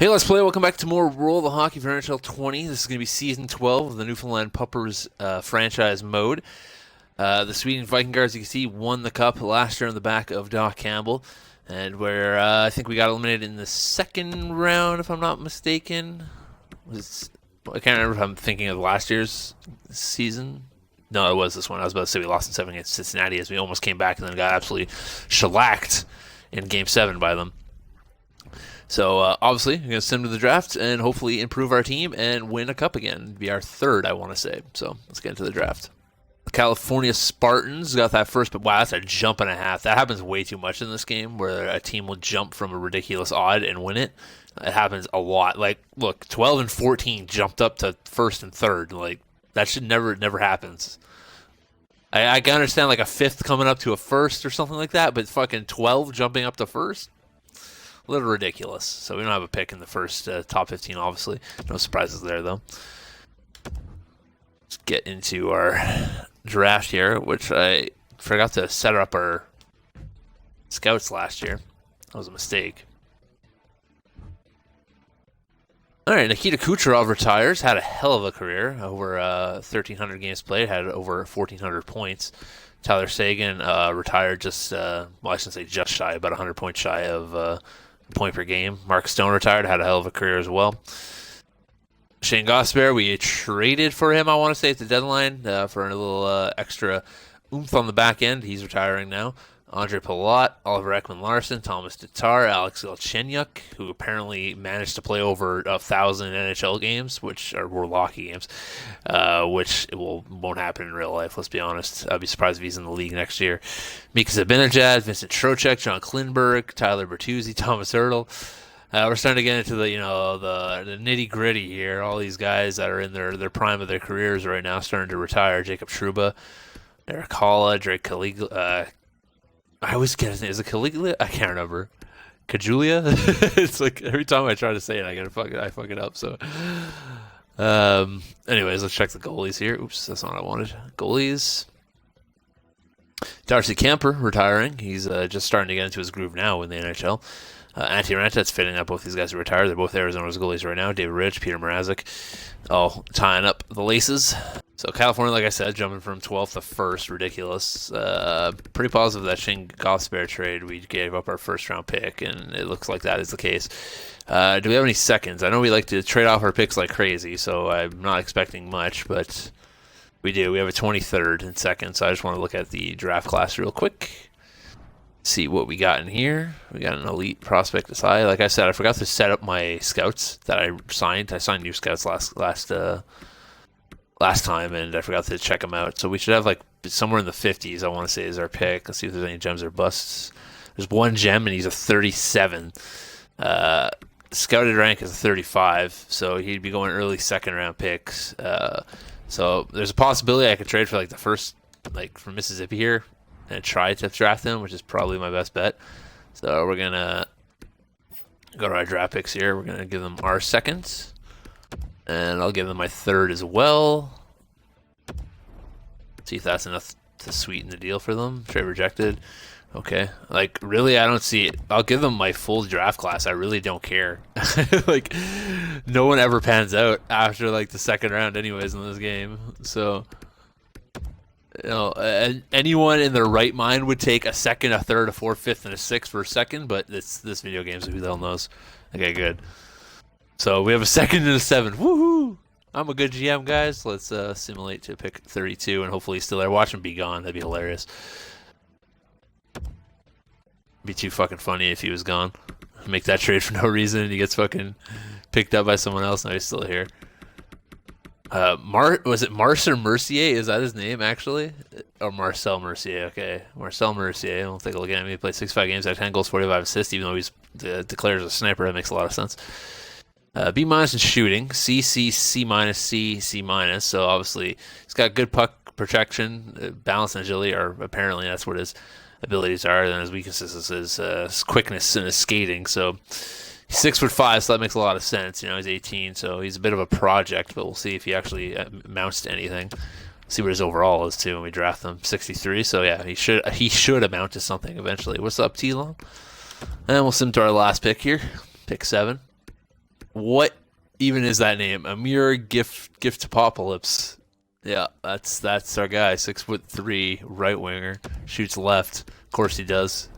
Hey, let's play. Welcome back to more Roll the Hockey for NHL 20. This is going to be Season 12 of the Newfoundland Puppers franchise mode. The Sweden Viking Guards, you can see, won the cup last year on the back of Doc Campbell. And where I think we got eliminated in the second round, if I'm not mistaken. I can't remember if I'm thinking of last year's season. No, it was this one. I was about to say we lost in 7 against Cincinnati as we almost came back and then got absolutely shellacked in Game 7 by them. So, obviously, we're going to send to the draft and hopefully improve our team and win a cup again. It'd be our third, I want to say. So, let's get into the draft. The California Spartans got that first, but wow, that's a jump and a half. That happens way too much in this game where a team will jump from a ridiculous odd and win it. It happens a lot. Like, look, 12 and 14 jumped up to first and third. Like, that should never happens. I can understand, like, a fifth coming up to a first or something like that, but fucking 12 jumping up to first? A little ridiculous. So we don't have a pick in the first top 15, obviously. No surprises there, though. Let's get into our draft here, which I forgot to set up our scouts last year. That was a mistake. All right, Nikita Kucherov retires. Had a hell of a career. Over 1,300 games played. Had over 1,400 points. Tyler Seguin retired just, well, I shouldn't say just shy, about 100 points shy of point per game. Mark Stone retired, had a hell of a career as well. Shane Gosper, we traded for him, I want to say, at the deadline for a little extra oomph on the back end. He's retiring now. Andre Palat, Oliver Ekman-Larsson, Thomas Tatar, Alex Galchenyuk, who apparently managed to play over 1,000 NHL games, which are more hockey games, which won't happen in real life, let's be honest. I'd be surprised if he's in the league next year. Mika Zibanejad, Vincent Trocheck, John Klingberg, Tyler Bertuzzi, Thomas Hurdle. We're starting to get into the nitty-gritty here. All these guys that are in their prime of their careers right now starting to retire. Jacob Trouba, Eric Holla, Drake Caligula. I always get his name. Is it Caligula? I can't remember. Cajulia? It's like every time I try to say it, I fuck it up. So, anyways, let's check the goalies here. Oops, that's not what I wanted. Goalies. Darcy Kemper retiring. He's just starting to get into his groove now in the NHL. Antti Raanta, it's fitting that both these guys are retired. They're both Arizona's goalies right now. David Rich, Peter Mrazek, all tying up the laces. So California, like I said, jumping from 12th to 1st, ridiculous. Pretty positive that Shane Gosper trade, we gave up our first-round pick, and it looks like that is the case. Do we have any seconds? I know we like to trade off our picks like crazy, so I'm not expecting much, but we do. We have a 23rd and second, so I just want to look at the draft class real quick. See what we got in here. We got an elite prospect this high. Like I said, I forgot to set up my scouts that I signed. I signed new scouts last time, and I forgot to check them out. So we should have like somewhere in the 50s, I want to say, is our pick. Let's see if there's any gems or busts. There's one gem, and he's a 37. Scouted rank is a 35, so he'd be going early second-round picks. So there's a possibility I could trade for like the first, like from Mississippi here, and try to draft him, which is probably my best bet. So we're going to go to our draft picks here. We're going to give them our seconds, and I'll give them my third as well. See if that's enough to sweeten the deal for them. Trade rejected. Okay. Like, really, I don't see it. I'll give them my full draft class. I really don't care. Like, no one ever pans out after, like, the second round anyways in this game. So, you know, anyone in their right mind would take a second, a third, a fourth, fifth, and a sixth for a second, but this video game, so who the hell knows? Okay, good. So we have a second and a 7. Woohoo! I'm a good GM, guys. Let's simulate to pick 32, and hopefully he's still there. Watch him be gone. That'd be hilarious. Be too fucking funny if he was gone. Make that trade for no reason, and he gets fucking picked up by someone else. Now he's still here. Was it Marcel Mercier? Is that his name, actually? Or Marcel Mercier, okay. Marcel Mercier. I don't think I'll look at him. He played 65 games, had 10 goals, 45 assists, even though he's declared as a sniper. That makes a lot of sense. B- in shooting. C, C minus, C, C minus. So obviously he's got good puck protection, balance and agility, or apparently that's what his abilities are. Then his weaknesses is his quickness and his skating. So he's 6'5", so that makes a lot of sense. You know, he's 18, so he's a bit of a project, but we'll see if he actually amounts to anything. See what his overall is too when we draft him. 63, so yeah, he should amount to something eventually. What's up, T-Long? And we'll sim to our last pick here, pick 7. What even is that name? Amir Giftopocalypse. Yeah, that's our guy. 6'3", right winger, shoots left. Of course he does.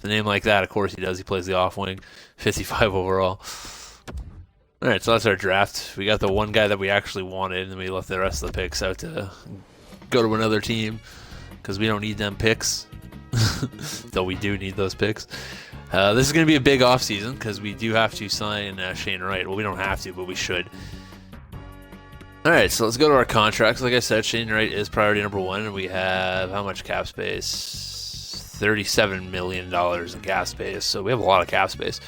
The name like that, of course he does. He plays the off wing, 55 overall. All right, so that's our draft. We got the one guy that we actually wanted, and we left the rest of the picks out to go to another team because we don't need them picks. Though we do need those picks. This is going to be a big offseason because we do have to sign Shane Wright. Well, we don't have to, but we should. All right, so let's go to our contracts. Like I said, Shane Wright is priority number one, and we have how much cap space? $37 million in cap space, so we have a lot of cap space.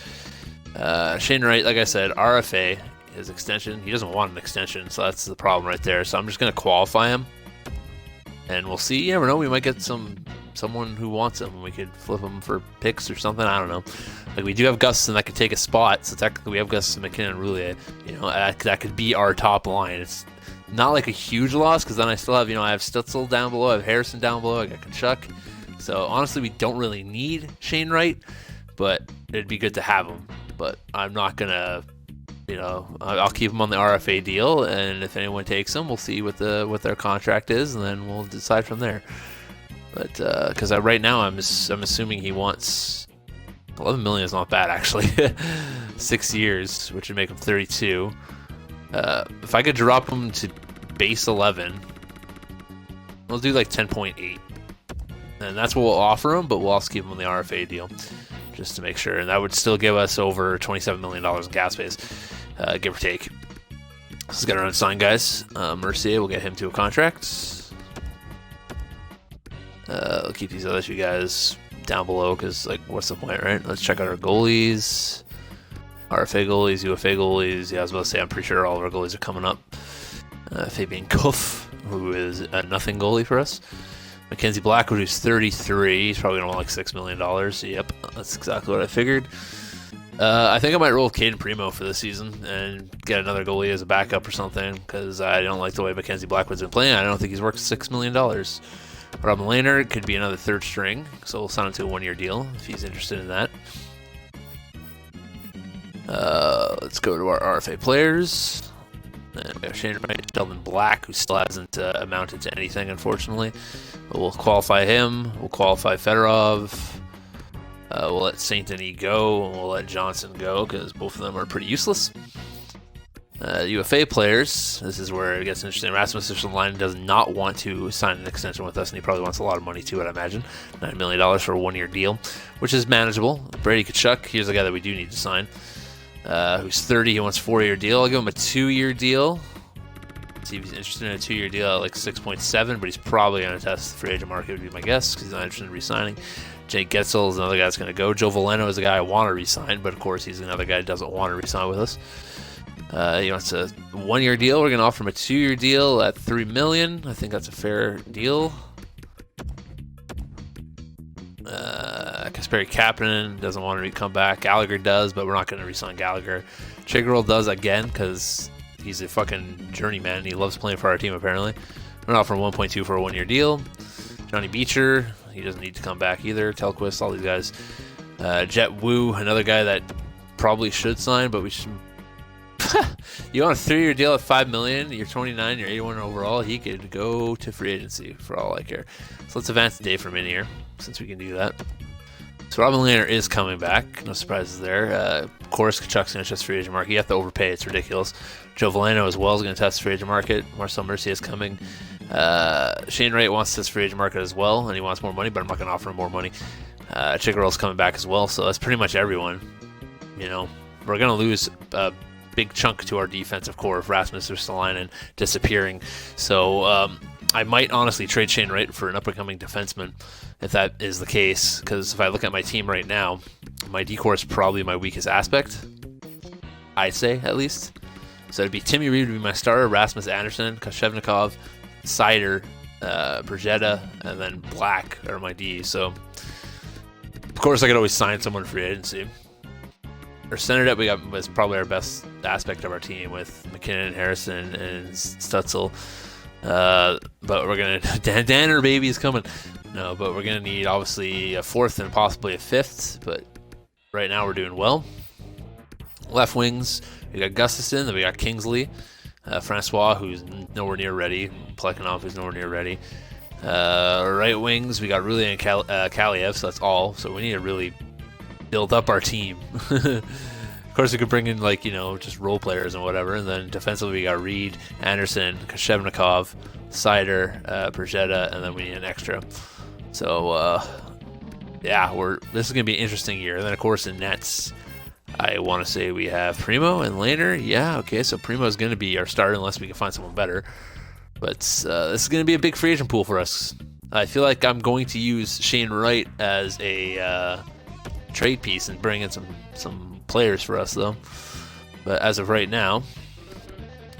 Shane Wright, like I said, RFA, his extension, he doesn't want an extension, so that's the problem right there. So I'm just going to qualify him, and we'll see. You never know, we might get someone who wants him. We could flip him for picks or something. I don't know. Like, we do have Gustafson that could take a spot, so technically we have Gustafson, McKinnon, Roulier. That could be our top line. It's not like a huge loss because then I still have, I have Stutzel down below, I have Harrison down below, I got Kachuk. So honestly, we don't really need Shane Wright, but it'd be good to have him. But I'm not gonna, I'll keep him on the RFA deal, and if anyone takes him, we'll see what their contract is, and then we'll decide from there. But because right now I'm assuming he wants $11 million is not bad actually, 6 years, which would make him 32. If I could drop him to base 11, we'll do like 10.8, and that's what we'll offer him. But we'll also keep him on the RFA deal just to make sure, and that would still give us over $27 million in cap space, give or take. Let's get around and sign guys. Mercier, we'll get him to a contract. I'll keep these other two guys down below because, like, what's the point, right? Let's check out our goalies. RFA goalies, UFA goalies. Yeah, I was about to say, I'm pretty sure all of our goalies are coming up. Fabian Kuff, who is a nothing goalie for us. Mackenzie Blackwood, who's 33. He's probably going to want like $6 million. Yep, that's exactly what I figured. I think I might roll with Caden Primo for this season and get another goalie as a backup or something because I don't like the way Mackenzie Blackwood's been playing. I don't think he's worth $6 million. Robin Lehner could be another third string, so we'll sign him to a one-year deal if he's interested in that. Let's go to our RFA players. And we have Shane Wright, Sheldon Black, who still hasn't amounted to anything, unfortunately. But we'll qualify him. We'll qualify Fedorov. We'll let Saint Denis go, and we'll let Johnson go because both of them are pretty useless. UFA players, this is where it gets interesting. Rasmus Ristolainen does not want to sign an extension with us, and he probably wants a lot of money too, I'd imagine. $9 million for a one-year deal, which is manageable. Brady Tkachuk, here's a guy that we do need to sign, who's 30. He wants a 4-year deal. I'll give him a 2-year deal. See if he's interested in a 2-year deal at like 6.7, but he's probably going to test the free agent market, would be my guess, because he's not interested in re-signing. Jake Getzel is another guy that's going to go. Joe Veleno is a guy I want to re-sign, but of course he's another guy that doesn't want to re-sign with us. He wants a 1-year deal. We're going to offer him a 2-year deal at $3 million. I think that's a fair deal. Kasperi Kapanen doesn't want to come back. Gallagher does, but we're not going to re-sign Gallagher. Chiggerl does again because he's a fucking journeyman. He loves playing for our team, apparently. We're going to offer him 1.2 for a 1-year deal. Johnny Beecher, he doesn't need to come back either. Telquist, all these guys. Jet Wu, another guy that probably should sign, but we should. You want a 3-year deal at $5 million? You're 29. You're 81 overall. He could go to free agency for all I care. So let's advance the day from in here, since we can do that. So Robin Lehner is coming back. No surprises there. Of course, Kachuk's going to test free agent market. You have to overpay. It's ridiculous. Joe Veleno as well is going to test free agent market. Marcel Mercier is coming. Shane Wright wants to test free agent market as well, and he wants more money, but I'm not going to offer him more money. Chickerell's coming back as well, so that's pretty much everyone. We're going to lose a big chunk to our defensive core of Rasmus Ristolainen disappearing. So I might honestly trade Shane Wright for an up-and-coming defenseman if that is the case, because if I look at my team right now, my D-core is probably my weakest aspect, I'd say, at least. So it'd be Timmy Reed would be my starter, Rasmus Anderson, Koshevnikov, Sider, Brigetta, and then Black are my D. So, of course, I could always sign someone free agency. Our center depth we got was probably our best aspect of our team with McKinnon, Harrison, and Stutzel. But we're going to... Danner, baby, is coming. No, but we're going to need, obviously, a 4th and possibly a 5th. But right now we're doing well. Left wings, we got Gustafson, then we got Kingsley, Francois, who's nowhere near ready, Plekhanov, who's nowhere near ready. Right wings, we got Rulli and Kaliev, so that's all. So we need to really build up our team. Of course, we could bring in, like, just role players and whatever. And then defensively, we got Reed, Anderson, Koshevnikov, Sider, Perjeta, and then we need an extra. So, yeah, this is going to be an interesting year. And then, of course, in nets, I want to say we have Primo and Lehner. Yeah, okay, so Primo is going to be our starter unless we can find someone better. But this is going to be a big free agent pool for us. I feel like I'm going to use Shane Wright as a trade piece and bring in some players for us, though. But as of right now,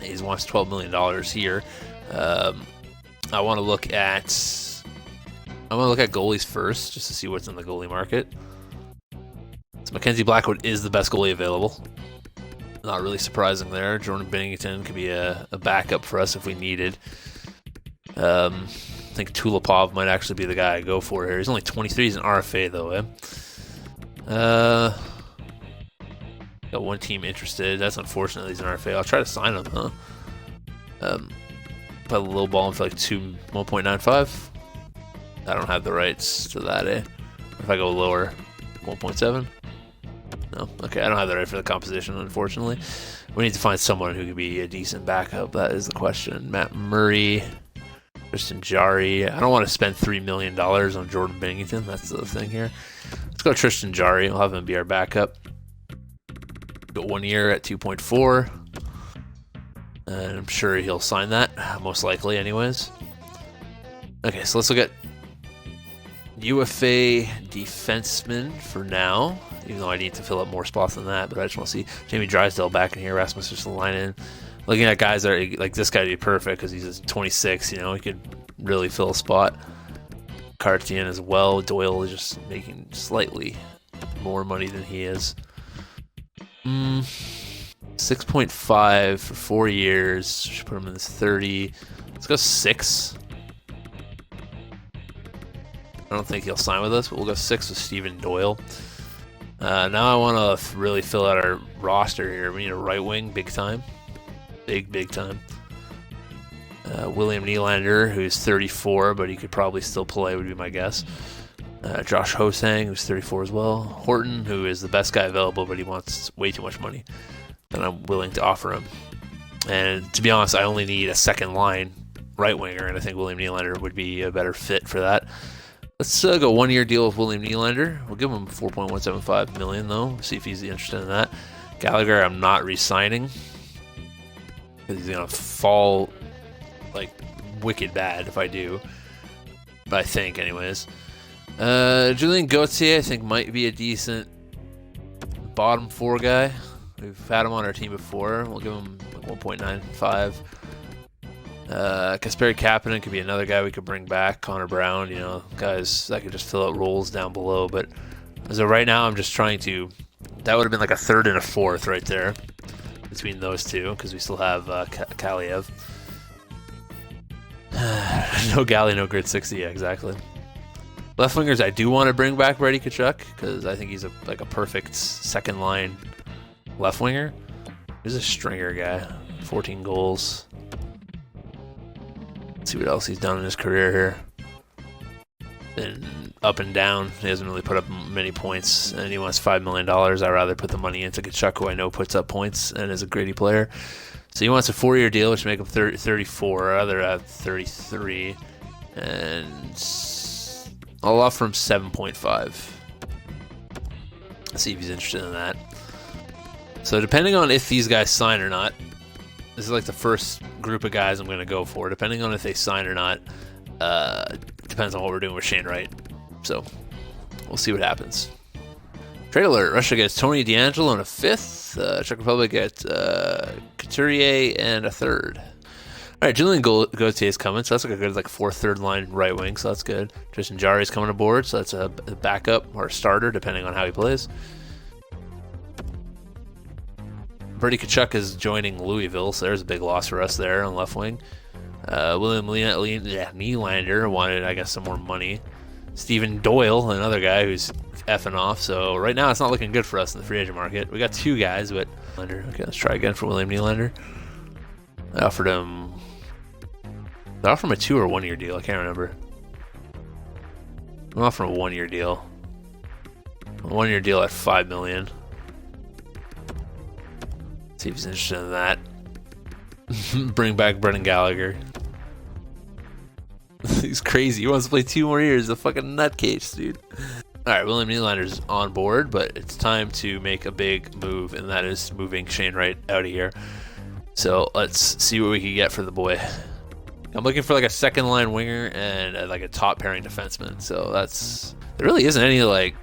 he wants $12 million here. I want to look at goalies first, just to see what's in the goalie market. So Mackenzie Blackwood is the best goalie available. Not really surprising there. Jordan Binnington could be a backup for us if we needed. I think Tulipov might actually be the guy I go for here. He's only 23. He's an RFA, though, got one team interested. That's unfortunate. He's an RFA. I'll try to sign him, huh? Put a low ball for like 1.95. I don't have the rights to that, If I go lower, 1.7. No, okay, I don't have the right for the composition, unfortunately. We need to find someone who could be a decent backup. That is the question. Matt Murray, Tristan Jarry. I don't want to spend $3 million on Jordan Binnington. That's the thing here. Let's go Tristan Jarry. We'll have him be our backup. Go 1 year at 2.4. And I'm sure he'll sign that, most likely anyways. Okay, so let's look at UFA defenseman for now, even though I need to fill up more spots than that, but I just want to see Jamie Drysdale back in here, Rasmus Ristolainen. Looking at guys that are, like, this guy to be perfect because he's 26, he could really fill a spot. Cartier as well. Doyle is just making slightly more money than he is. 6.5 for 4 years. Should put him in this 30. Let's go 6. I don't think he'll sign with us, but we'll go 6 with Stephen Doyle. Now I want to really fill out our roster here. We need a right wing, big time. Big time. William Nylander, who's 34, but he could probably still play, would be my guess. Josh Hosang, who's 34 as well. Horton, who is the best guy available, but he wants way too much money, and I'm willing to offer him. And to be honest, I only need a second line right winger, and I think William Nylander would be a better fit for that. Let's go 1 year deal with William Nylander. We'll give him $4.175 million, though. See if he's interested in that. Gallagher, I'm not re-signing because he's gonna fall like wicked bad if I do. But I think, anyways. Julien Gauthier, I think, might be a decent bottom 4 guy. We've had him on our team before. We'll give him like 1.95. Kasperi Kapanen could be another guy we could bring back. Connor Brown, guys that could just fill out roles down below. But as of right now, I'm just trying to. That would have been like a 3rd and a 4th right there between those two, because we still have Kaliev. No Galley, no grid 60. Yeah, exactly. Left wingers, I do want to bring back Brady Tkachuk because I think he's a perfect second line left winger. He's a stringer guy. 14 goals. Let's see what else he's done in his career here. Been up and down. He hasn't really put up many points, and he wants $5 million. I'd rather put the money into Tkachuk, who I know puts up points and is a gritty player. So he wants a 4-year deal, which make him 34. I'd rather have 33. And I'll offer him 7.5. Let's see if he's interested in that. So depending on if these guys sign or not, this is like the first group of guys I'm going to go for. Depending on if they sign or not, depends on what we're doing with Shane Wright. So we'll see what happens. Trade alert. Russia gets Tony DeAngelo in a 5th. Czech Republic gets Couturier and a 3rd. All right, Julien Gauthier is coming, so that's like a good 4th, 3rd line right wing, so that's good. Tristan Jarry is coming aboard, so that's a backup or a starter, depending on how he plays. Brady Tkachuk is joining Louisville, so there's a big loss for us there on left wing. William Nylander wanted, I guess, some more money. Stephen Doyle, another guy who's effing off. So right now it's not looking good for us in the free agent market. We got 2 guys, but okay, let's try again for William Nylander. I offered him. Did I offer him a 2 or 1 year deal? I can't remember. I'm offering a 1 year deal. A 1 year deal at $5 million. See if he's interested in that. Bring back Brendan Gallagher. He's crazy. He wants to play 2 more years. A fucking nutcase, dude. All right, William Nylander's on board, but it's time to make a big move, and that is moving Shane Wright out of here. So let's see what we can get for the boy. I'm looking for like a second line winger and like a top pairing defenseman. So there really isn't any like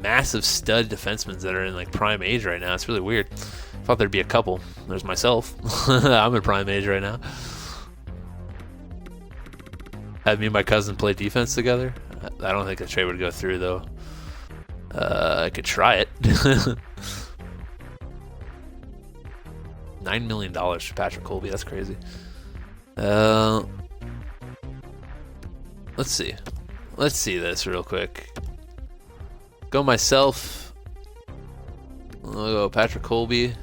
massive stud defensemen that are in like prime age right now. It's really weird. I thought there'd be a couple. There's myself. I'm in prime age right now. Have me and my cousin play defense together. I don't think the trade would go through though. I could try it. $9 million for Patrick Colby. That's crazy. Let's see. Let's see this real quick. Go myself. I'll go Patrick Colby.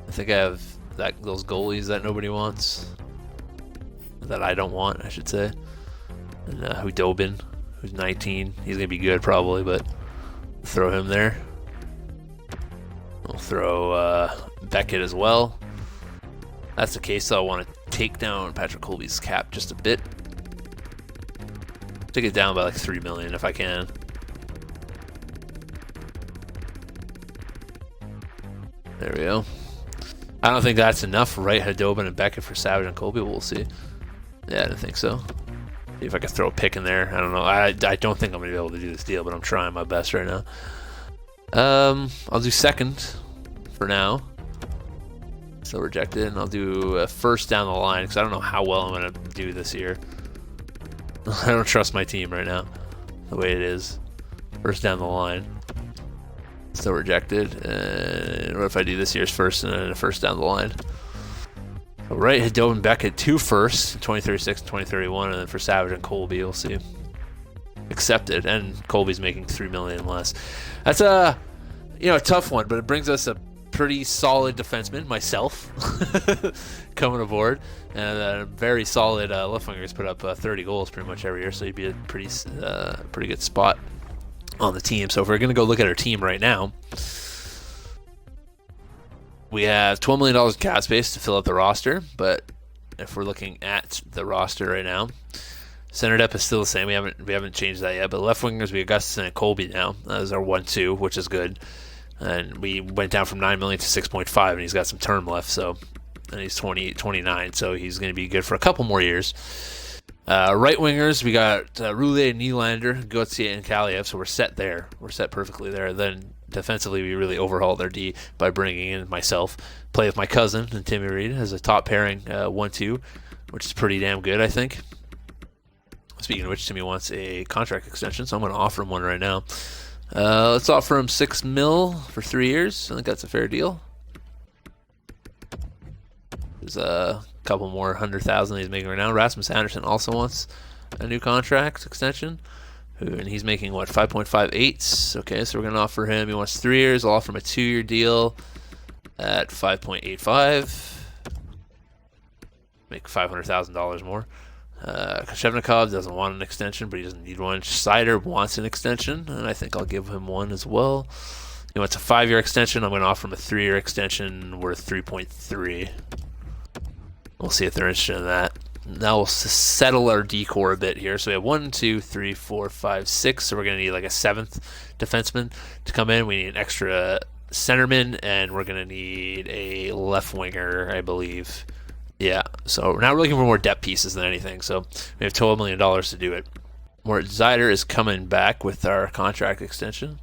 I think I have those goalies that nobody wants. That I don't want, I should say. And Hudobin, who's 19. He's going to be good probably, but throw him there. We'll throw Beckett as well. That's the case, so I want to take down Patrick Colby's cap just a bit. Take it down by like $3 million if I can. There we go. I don't think that's enough, right? Hudobin and Beckett for Savage and Colby. We'll see. Yeah, I didn't think so. See if I can throw a pick in there. I don't know. I don't think I'm going to be able to do this deal, but I'm trying my best right now. I'll do second for now. Still rejected. And I'll do a first down the line because I don't know how well I'm going to do this year. I don't trust my team right now the way it is. First down the line. Still rejected. And what if I do this year's first and then a first down the line? All right, Hudobin Beckett 2 firsts, 2036 and 2031, and then for Savage and Colby, we'll see. Accepted, and Colby's making $3 million less. That's a tough one, but it brings us a pretty solid defenseman, myself, coming aboard, and a very solid left winger has put up 30 goals pretty much every year, so he'd be a pretty good spot on the team. So if we're gonna go look at our team right now. We have $12 million cap space to fill out the roster, but if we're looking at the roster right now, center depth is still the same. We haven't changed that yet. But left wingers, we have Gustafson and Colby now. That is our 1-2, which is good. And we went down from $9 million to 6.5, and he's got some term left. So, and he's 29, so he's going to be good for a couple more years. Right wingers, we got Roulet, Nylander, Gauthier, and Kaliev. So we're set there. We're set perfectly there. Then defensively, we really overhauled our D by bringing in myself, play with my cousin and Timmy Reed as a top pairing 1-2, which is pretty damn good, I think. Speaking of which, Timmy wants a contract extension, so I'm going to offer him one right now. Let's offer him $6 million for 3 years. I think that's a fair deal. There's a couple more 100,000 he's making right now. Rasmus Anderson also wants a new contract extension. And he's making, what, 5.58? Okay, so we're going to offer him, he wants 3 years. I'll offer him a 2-year deal at 5.85. Make $500,000 more. Koshevnikov doesn't want an extension, but he doesn't need one. Sider wants an extension, and I think I'll give him one as well. He wants a 5-year extension. I'm going to offer him a 3-year extension worth 3.3. We'll see if they're interested in that. Now we'll settle our decor a bit here. So we have 1, 2, 3, 4, 5, 6. So we're going to need like a 7th defenseman to come in. We need an extra centerman, and we're going to need a left winger, I believe. Yeah, so we're not looking for more depth pieces than anything. So we have $12 million to do it. Moritz Seider is coming back with our contract extension.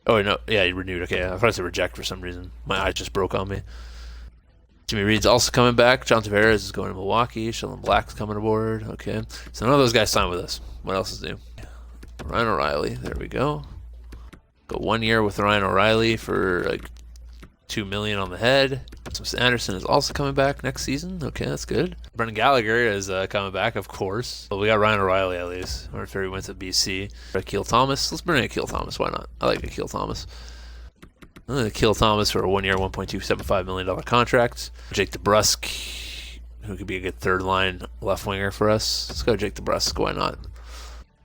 Oh, no. Yeah, he renewed. Okay, I thought it was a reject for some reason. My eye just broke on me. Jimmy Reed's also coming back. John Tavares is going to Milwaukee. Sheldon Black's coming aboard. Okay. So none of those guys signed with us. What else is new? Ryan O'Reilly. There we go. Go 1 year with Ryan O'Reilly for like $2 million on the head. Anderson is also coming back next season. Okay, that's good. Brendan Gallagher is coming back, of course. Well, we got Ryan O'Reilly at least. Or if he went to BC. Akil Thomas. Let's bring in Akil Thomas. Why not? I like Akil Thomas. Akil Thomas for a 1 year, $1.275 million contract. Jake DeBrusk, who could be a good third line left winger for us. Let's go Jake DeBrusk. Why not?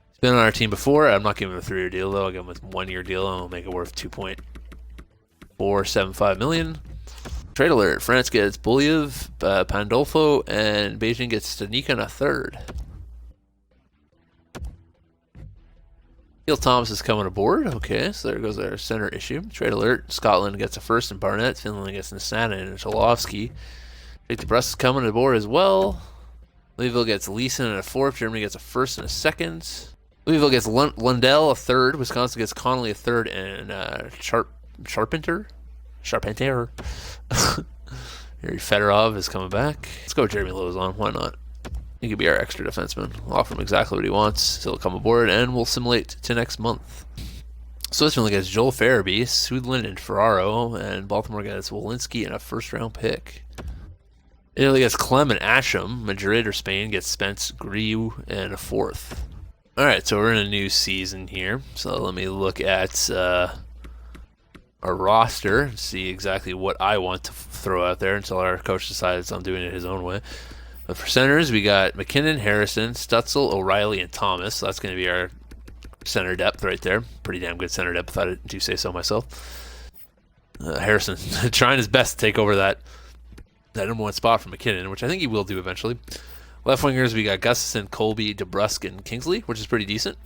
He's been on our team before. I'm not giving him a 3 year deal though. I'll give him a 1 year deal and we'll make it worth $2.475 million. Trade alert. France gets Bulyev, Pandolfo, and Beijing gets Stanika in a third. Akil Thomas is coming aboard. Okay, so there goes our center issue. Trade alert. Scotland gets a first in Barnett. Finland gets Nisana and Cholowski. Jake DeBrusk is coming aboard as well. Louisville gets Leeson in a fourth. Germany gets a first and a second. Louisville gets Lundell a third. Wisconsin gets Connolly a third. And Charpenter. Yuri Fedorov is coming back. Let's go with Jeremy Lozon. Why not? He could be our extra defenseman. We'll offer him exactly what he wants. He'll come aboard, and we'll simulate to next month. Switzerland gets Joel Farabee, Sudlin, and Ferraro, and Baltimore gets Walensky and a first-round pick. Italy gets Clem and Asham. Madrid or Spain gets Spence, Griu, and a fourth. All right, so we're in a new season here. So let me look at our roster and see exactly what I want to throw out there until our coach decides I'm doing it his own way. But for centers, we got McKinnon, Harrison, Stutzel, O'Reilly, and Thomas. So that's going to be our center depth right there. Pretty damn good center depth, if I do say so myself. Harrison trying his best to take over that number one spot from McKinnon, which I think he will do eventually. Left wingers, we got Gustafson, Colby, DeBrusk, and Kingsley, which is pretty decent.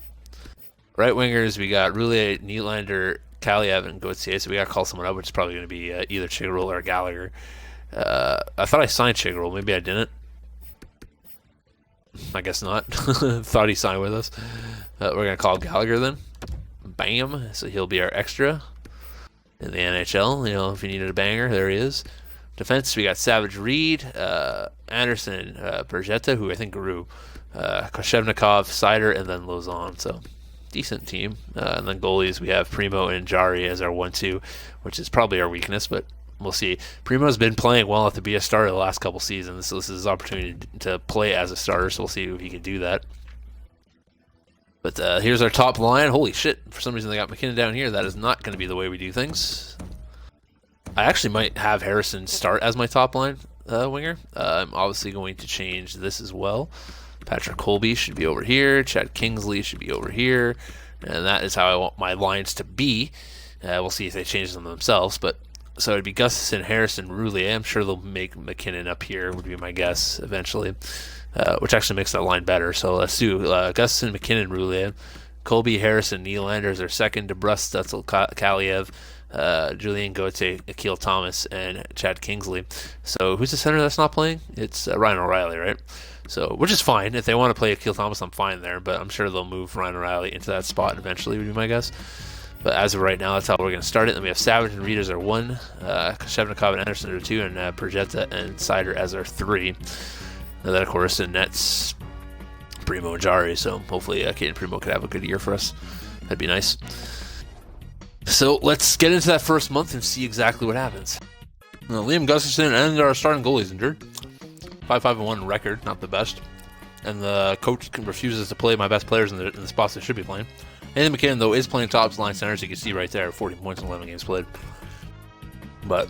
Right wingers, we got Roulet, Nylander, Kaliev, and Gauthier. So we got to call someone up, which is probably going to be either Chiggerell or Gallagher. I thought I signed Chiggerell. Maybe I didn't. I guess not. Thought he signed with us. We're going to call Gallagher then. Bam. So he'll be our extra in the NHL. You know, if you needed a banger, there he is. Defense, we got Savage Reed, Anderson, Bergetta, who I think grew, Koshevnikov, Sider, and then Lozon. So decent team. And then goalies, we have Primo and Jari as our 1-2, which is probably our weakness, but we'll see. Primo's been playing well enough to be a starter the last couple seasons, so this is his opportunity to play as a starter, so we'll see if he can do that. But here's our top line. Holy shit, for some reason they got McKinnon down here. That is not going to be the way we do things. I actually might have Harrison start as my top line winger. I'm obviously going to change this as well. Patrick Colby should be over here. Chad Kingsley should be over here. And that is how I want my lines to be. We'll see if they change them themselves, but so it'd be Gustafson, Harrison, Roulier. I'm sure they'll make McKinnon up here, would be my guess, eventually, which actually makes that line better. So let's do Gustafson, McKinnon, Roulier. Colby, Harrison, Nylander is our second. DeBrusk, Stutzel, Kaliev, Julien Gauthier, Akil Thomas, and Chad Kingsley. So who's the center that's not playing? It's Ryan O'Reilly, right? So, which is fine. If they want to play Akil Thomas, I'm fine there, but I'm sure they'll move Ryan O'Reilly into that spot eventually, would be my guess. But as of right now, that's how we're going to start it. Then we have Savage and Reed as our 1, Koshevnikov and Anderson are 2, and Bergetta and Sider as our 3. And then, of course, in nets, Primo and Jari. So hopefully, Caden Primo could have a good year for us. That'd be nice. So let's get into that first month and see exactly what happens. Liam Gustafson and our starting goalies injured. 5-5-1 record, not the best. And the coach refuses to play my best players in the spots they should be playing. Nathan McKinnon, though, is playing top line center, as you can see right there, 14 points in 11 games played. But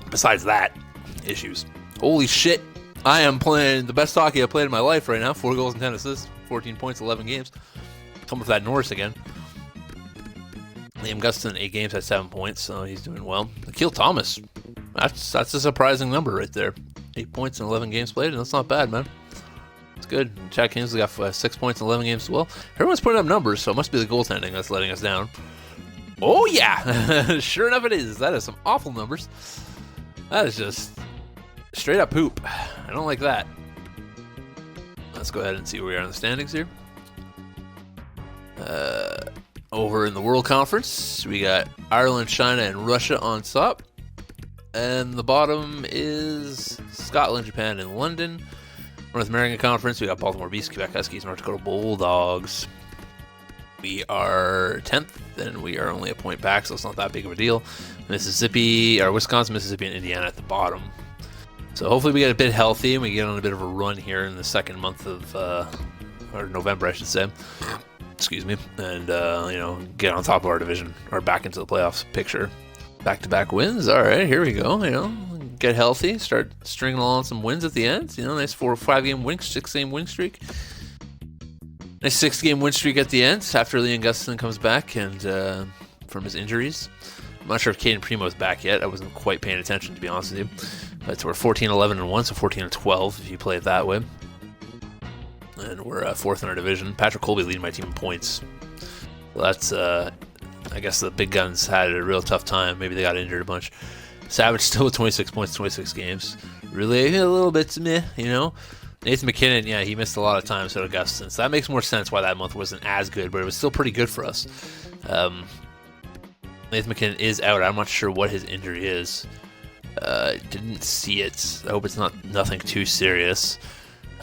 besides that, issues. Holy shit, I am playing the best hockey I've played in my life right now. 4 goals and 10 assists, 14 points, 11 games. Coming for that Norris again. Liam Gustafson, 8 games, had 7 points, so he's doing well. Akil Thomas, that's a surprising number right there. 8 points in 11 games played, and that's not bad, man. It's good. Chad Kingsley got 6 points in 11 games as well. Everyone's putting up numbers, so it must be the goaltending that's letting us down. Oh, yeah! Sure enough it is. That is some awful numbers. That is just straight up poop. I don't like that. Let's go ahead and see where we are in the standings here. Over in the World Conference, we got Ireland, China, and Russia on top. And the bottom is Scotland, Japan, and London. North American Conference, we got Baltimore Beast, Quebec Huskies, North Dakota Bulldogs. We are 10th, and we are only a point back, so it's not that big of a deal. Mississippi, or Wisconsin, Mississippi, and Indiana at the bottom. So hopefully we get a bit healthy, and we get on a bit of a run here in the second month of, or November, I should say. Excuse me. And, get on top of our division, or back into the playoffs picture. Back-to-back wins. All right, here we go, Get healthy, start stringing along some wins at the end. Nice 4 or 5 game win, 6 game win streak. Nice 6-game win streak at the end after Leon Gustafson comes back and from his injuries. I'm not sure if Caden Primo's back yet. I wasn't quite paying attention, to be honest with you. But we're 14-11-1, so 14-12 if you play it that way. And we're 4th in our division. Patrick Colby leading my team in points. So that's, I guess the big guns had a real tough time. Maybe they got injured a bunch. Savage still with 26 points, 26 games. Really a little bit meh, Nathan McKinnon, yeah, he missed a lot of time, so did Gustafson. So that makes more sense why that month wasn't as good, but it was still pretty good for us. Nathan McKinnon is out. I'm not sure what his injury is. Didn't see it. I hope it's nothing too serious.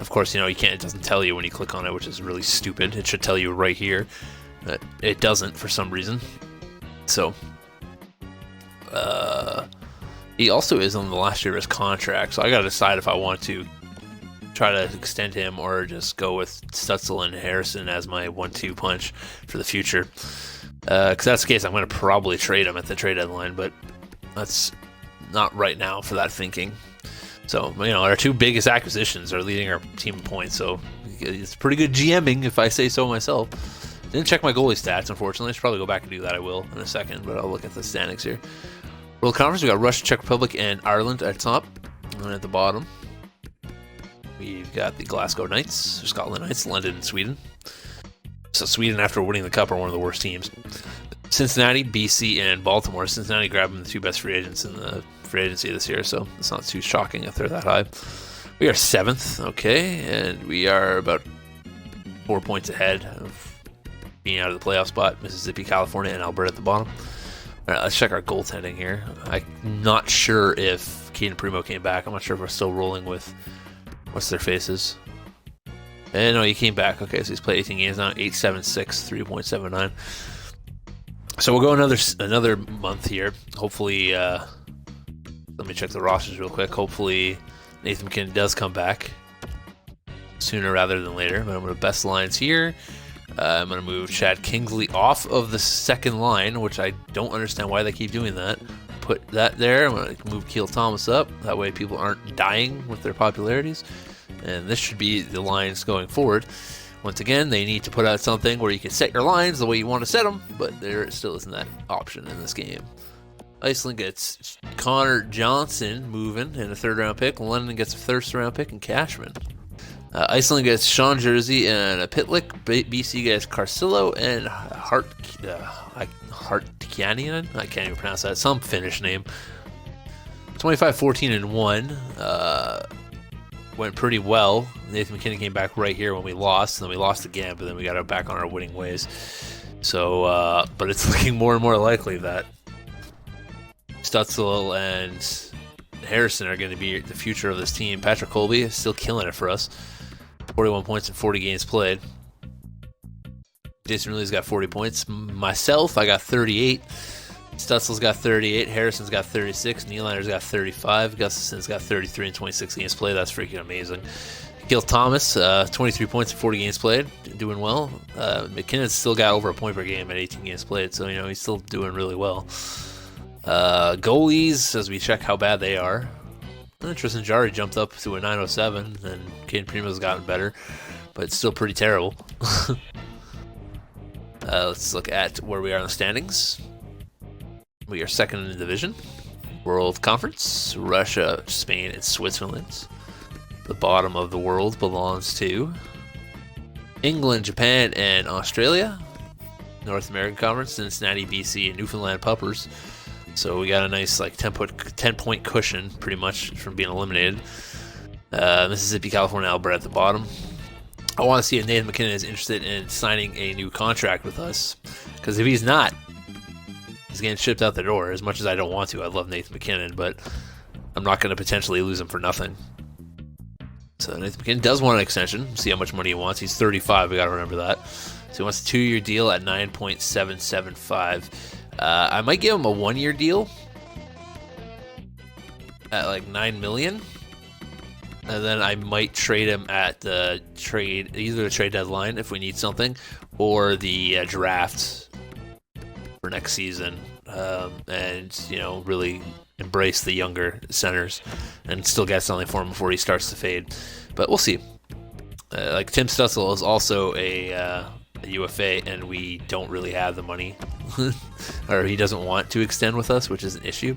Of course, it doesn't tell you when you click on it, which is really stupid. It should tell you right here. But it doesn't for some reason. So, he also is on the last year of his contract, so I got to decide if I want to try to extend him or just go with Stutzel and Harrison as my 1-2 punch for the future. Because that's the case, I'm going to probably trade him at the trade deadline, but that's not right now for that thinking. So, our 2 biggest acquisitions are leading our team in points, so it's pretty good GMing if I say so myself. Didn't check my goalie stats, unfortunately. I should probably go back and do that. I will in a second, but I'll look at the standings here. World Conference, we got Russia, Czech Republic, and Ireland at top, and at the bottom we've got the Glasgow Knights, Scotland Knights, London, and Sweden. So Sweden, after winning the cup, are one of the worst teams. Cincinnati, BC, and Baltimore. Cincinnati grabbing the 2 best free agents in the free agency this year, so it's not too shocking if they're that high. We are 7th, okay, and we are about 4 points ahead of being out of the playoff spot. Mississippi, California, and Alberta at the bottom. All right, let's check our goaltending here. I'm not sure if Caden Primo came back. I'm not sure if we're still rolling with what's their faces. And no, he came back. Okay, so he's played 18 games now, 8.76, 3.79. So we'll go another month here. Hopefully, let me check the rosters real quick. Hopefully, Nathan McKinnon does come back sooner rather than later. But I'm going to best lines here. I'm going to move Chad Kingsley off of the second line, which I don't understand why they keep doing that. Put that there. I'm going to move Keel Thomas up. That way people aren't dying with their popularities. And this should be the lines going forward. Once again, they need to put out something where you can set your lines the way you want to set them, but there still isn't that option in this game. Iceland gets Connor Johnson moving and a 3rd-round pick. London gets a 1st-round pick and Cashman. Iceland gets Sean Jersey and a Pitlick. BC gets Carcillo and Hartkianian. I can't even pronounce that. Some Finnish name. 25-14-1. Went pretty well. Nathan McKinnon came back right here when we lost, and then we lost again, but then we got back on our winning ways. So, but it's looking more and more likely that Stutzel and Harrison are going to be the future of this team. Patrick Colby is still killing it for us. 41 points in 40 games played. Jason Riley's got 40 points. Myself, I got 38. Stutzel's got 38. Harrison's got 36. Nylander's got 35. Gustafson's got 33 and 26 games played. That's freaking amazing. Keel Thomas, 23 points in 40 games played. Doing well. McKinnon's still got over a point per game at 18 games played. So, he's still doing really well. Goalies, as we check how bad they are. Tristan Jarry jumped up to a 907, and Caden Primo's gotten better, but it's still pretty terrible. Let's look at where we are in the standings. We are 2nd in the division. World Conference, Russia, Spain, and Switzerland. The bottom of the world belongs to England, Japan, and Australia. North American Conference, Cincinnati, BC, and Newfoundland Puppers. So we got a nice 10-point cushion, pretty much, from being eliminated. Mississippi, California, Alberta at the bottom. I want to see if Nathan McKinnon is interested in signing a new contract with us. Because if he's not, he's getting shipped out the door. As much as I don't want to, I love Nathan McKinnon, but I'm not going to potentially lose him for nothing. So Nathan McKinnon does want an extension. See how much money he wants. He's 35. We got to remember that. So he wants a 2-year deal at 9.775. I might give him a 1-year deal at like $9 million. And then I might trade him at either the trade deadline if we need something, or the draft for next season, and really embrace the younger centers and still get something for him before he starts to fade. But we'll see. Like Tim Stützle is also a UFA, and we don't really have the money, or he doesn't want to extend with us, which is an issue.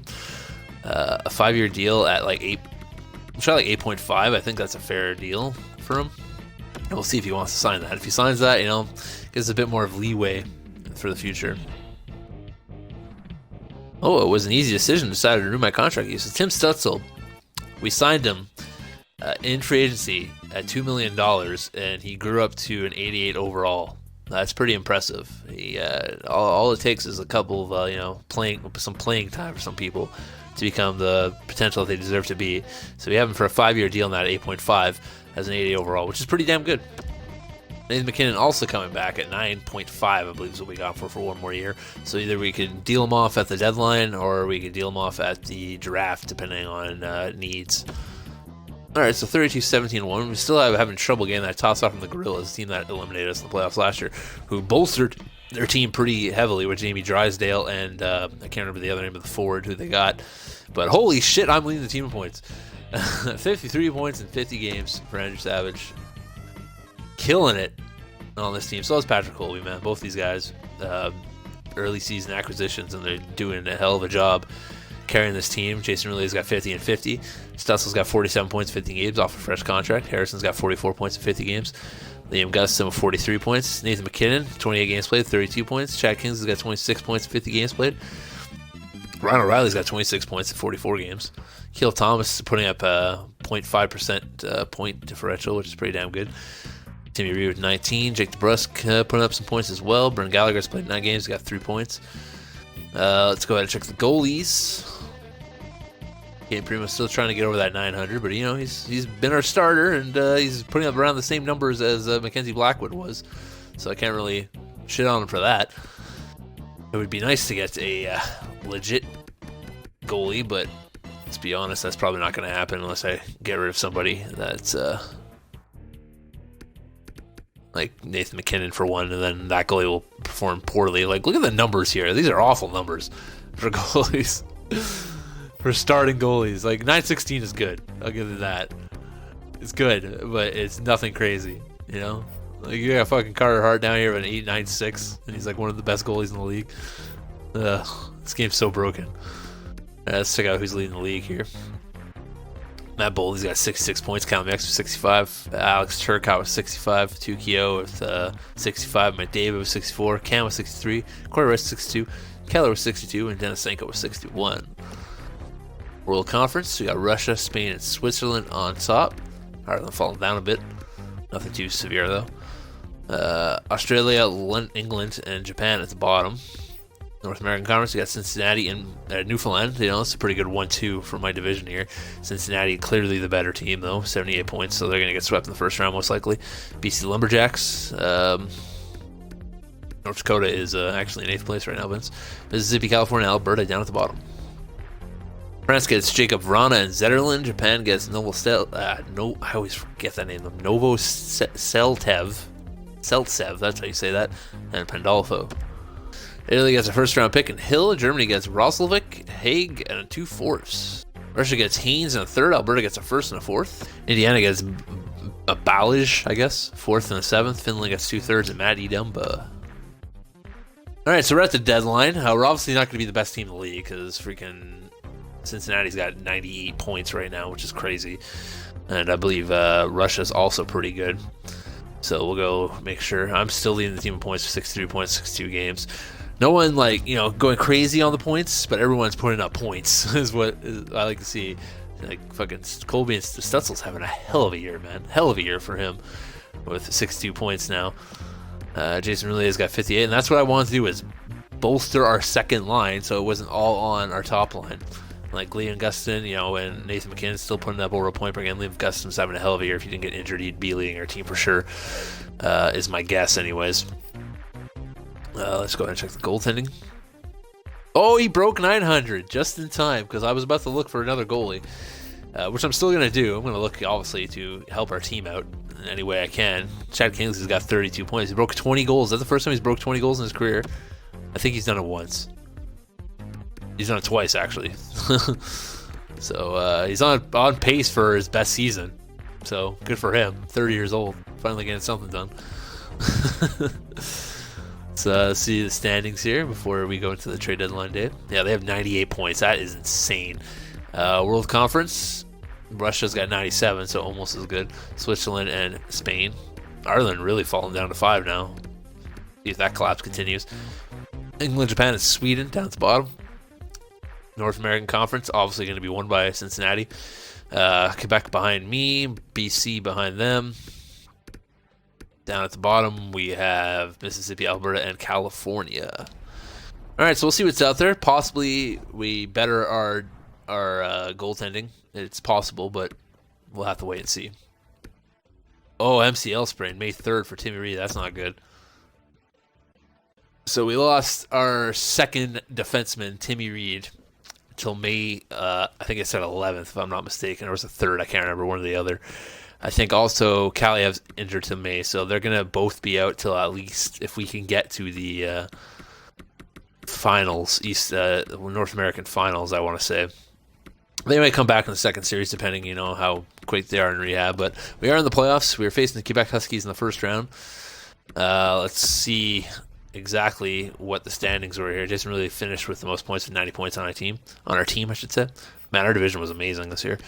A 5-year deal at like 8.5. I think that's a fair deal for him. And we'll see if he wants to sign that. If he signs that, gives a bit more of leeway for the future. Oh, it was an easy decision. Decided to renew my contract. So Tim Stützle, we signed him in free agency at $2 million, and he grew up to an 88 overall. That's pretty impressive. He all it takes is a couple of some playing time for some people to become the potential that they deserve to be. So we have him for a 5-year deal now at 8.5 as an 80 overall, which is pretty damn good. Nathan MacKinnon also coming back at 9.5, I believe is what we got for 1 more year. So either we can deal him off at the deadline, or we can deal him off at the draft, depending on needs. All right, so 32-17-1. We still having trouble getting that toss off from the Gorillas, the team that eliminated us in the playoffs last year, who bolstered their team pretty heavily with Jamie Drysdale and I can't remember the other name of the forward who they got. But holy shit, I'm leading the team in points. 53 points in 50 games for Andrew Savage. Killing it on this team. So is Patrick Colby, man. Both these guys, early season acquisitions, and they're doing a hell of a job carrying this team. Jason Riley's got 50 and 50. Stützle's got 47 points in 50 games off a fresh contract. Harrison's got 44 points in 50 games. Liam Gustin with 43 points. Nathan MacKinnon, 28 games played, 32 points. Chad Kingsley's got 26 points in 50 games played. Ryan O'Reilly's got 26 points in 44 games. Keel Thomas is putting up a 0.5% point differential, which is pretty damn good. Timmy Reed with 19. Jake DeBrusk putting up some points as well. Brendan Gallagher's played 9 games, got 3 points. Let's go ahead and check the goalies. Gabe Prima's still trying to get over that 900, but he's been our starter, and he's putting up around the same numbers as Mackenzie Blackwood was, so I can't really shit on him for that. It would be nice to get a legit goalie, but let's be honest, that's probably not going to happen unless I get rid of somebody that's like Nathan MacKinnon for one, and then that goalie will perform poorly. Like, look at the numbers here. These are awful numbers for goalies. For starting goalies. Like, 916 is good. I'll give you that. It's good, but it's nothing crazy, Like, you got fucking Carter Hart down here with an 8.96, and he's like one of the best goalies in the league. This game's so broken. Let's check out who's leading the league here. Matt Boldy's got 66 points. Callum X with 65. Alex Turcotte with 65. Tukio with 65. Matt David with 64. Cam with 63. Corey Rice with 62. Keller with 62. And Denisenko with 61. World Conference, we got Russia, Spain, and Switzerland on top. Ireland falling down a bit. Nothing too severe, though. Australia, England, and Japan at the bottom. North American Conference, we got Cincinnati and Newfoundland. It's a pretty good 1-2 for my division here. Cincinnati, clearly the better team, though. 78 points, so they're going to get swept in the first round, most likely. BC Lumberjacks. North Dakota is actually in 8th place right now, Vince. Mississippi, California, Alberta down at the bottom. France gets Jacob Vrana and Zetterlund. Japan gets I always forget that name. Novo Seltsev, that's how you say that, and Pandolfo. Italy gets a first-round pick in Hill. Germany gets Roslovic, Haig, and a 2/4. Russia gets Haynes and a 3rd. Alberta gets a 1st and a 4th. Indiana gets a Balij, I guess, 4th and a 7th. Finland gets 2/3 and Matt Edumba. All right, so we're at the deadline. We're obviously not going to be the best team in the league because freaking Cincinnati's got 98 points right now, which is crazy. And I believe Russia's also pretty good. So we'll go make sure. I'm still leading the team in points for 63 points, 62 games. No one, going crazy on the points, but everyone's putting up points is what I like to see. Like, fucking Colby and Stützle's having a hell of a year, man. Hell of a year for him with 62 points now. Jason Riley has got 58, and that's what I wanted to do is bolster our second line so it wasn't all on our top line. Like Liam Gustin, and Nathan MacKinnon's still putting up over a point per game. Liam Gustin's having a hell of a year. If he didn't get injured, he'd be leading our team for sure, is my guess anyways. Let's go ahead and check the goaltending. Oh, he broke 900 just in time because I was about to look for another goalie, which I'm still going to do. I'm going to look, obviously, to help our team out in any way I can. Chad Kingsley's got 32 points. He broke 20 goals. That's the first time he's broke 20 goals in his career. I think he's done it once. He's done it twice, actually. So he's on pace for his best season. So good for him. 30 years old. Finally getting something done. Let's see the standings here before we go into the trade deadline day. Yeah, they have 98 points. That is insane. World Conference, Russia's got 97, so almost as good. Switzerland and Spain. Ireland really falling down to 5 now. See if that collapse continues. England, Japan, and Sweden down at the bottom. North American Conference, obviously going to be won by Cincinnati. Quebec behind me. BC behind them. Down at the bottom, we have Mississippi, Alberta, and California. All right, so we'll see what's out there. Possibly we better our goaltending. It's possible, but we'll have to wait and see. Oh, MCL sprain, May 3rd for Timmy Reed. That's not good. So we lost our second defenseman, Timmy Reed, until May, I think it said 11th, if I'm not mistaken. Or was it 3rd? I can't remember, one or the other. I think also Kaliev's injured to May, so they're going to both be out till at least if we can get to the finals, North American finals, I want to say. They might come back in the second series, depending, how quick they are in rehab. But we are in the playoffs. We are facing the Quebec Huskies in the first round. Let's see exactly what the standings were here. Jason really finished with the most points, with 90 points on our team, I should say. Man, our division was amazing this year.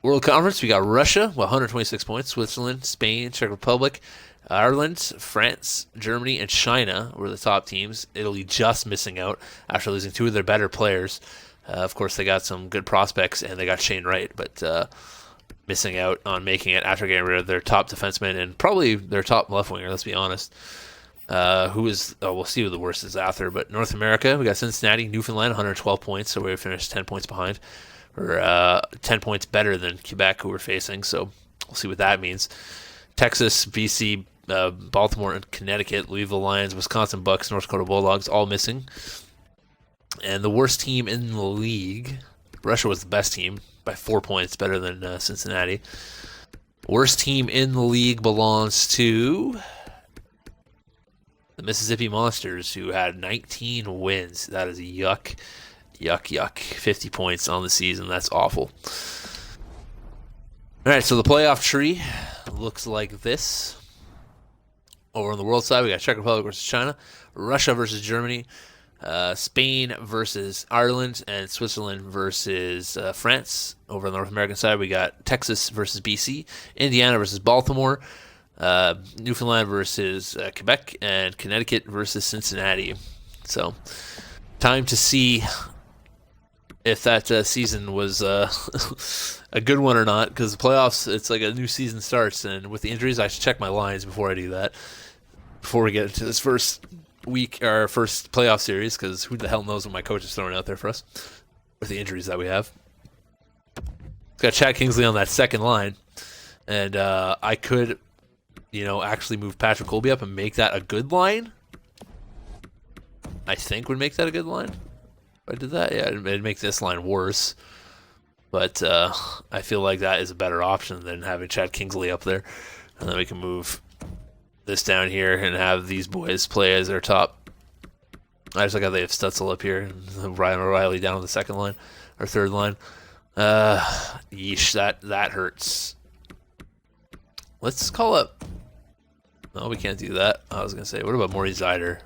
World Conference, we got Russia with 126 points, Switzerland, Spain, Czech Republic, Ireland, France, Germany, and China were the top teams. Italy just missing out after losing 2 of their better players. Of course, they got some good prospects, and they got Shane Wright, but missing out on making it after getting rid of their top defenseman and probably their top left winger, let's be honest. We'll see who the worst is after. But North America, we got Cincinnati, Newfoundland, 112 points, so we finished 10 points behind. Or 10 points better than Quebec, who we're facing, so we'll see what that means. Texas, BC, Baltimore, and Connecticut, Louisville Lions, Wisconsin Bucks, North Dakota Bulldogs, all missing. And the worst team in the league, Russia was the best team by 4 points, better than Cincinnati. Worst team in the league belongs to the Mississippi Monsters, who had 19 wins. That is yuck. Yuck, yuck. 50 points on the season. That's awful. All right, so the playoff tree looks like this. Over on the world side, we got Czech Republic versus China, Russia versus Germany, Spain versus Ireland, and Switzerland versus France. Over on the North American side, we got Texas versus BC, Indiana versus Baltimore, Newfoundland versus Quebec, and Connecticut versus Cincinnati. So, time to see if that season was a good one or not, because the playoffs, it's like a new season starts, and with the injuries, I should check my lines before I do that, before we get into this first week, our first playoff series, because who the hell knows what my coach is throwing out there for us with the injuries that we have. Got Chad Kingsley on that second line, and I could, actually move Patrick Colby up and make that a good line. I think would make that a good line. I did that, yeah, it'd make this line worse. But I feel like that is a better option than having Chad Kingsley up there. And then we can move this down here and have these boys play as their top. I just like how they have Stutzel up here and Ryan O'Reilly down on the second line or third line. Yeesh, that hurts. Let's call up. No, we can't do that. I was gonna say, what about Maury Zider?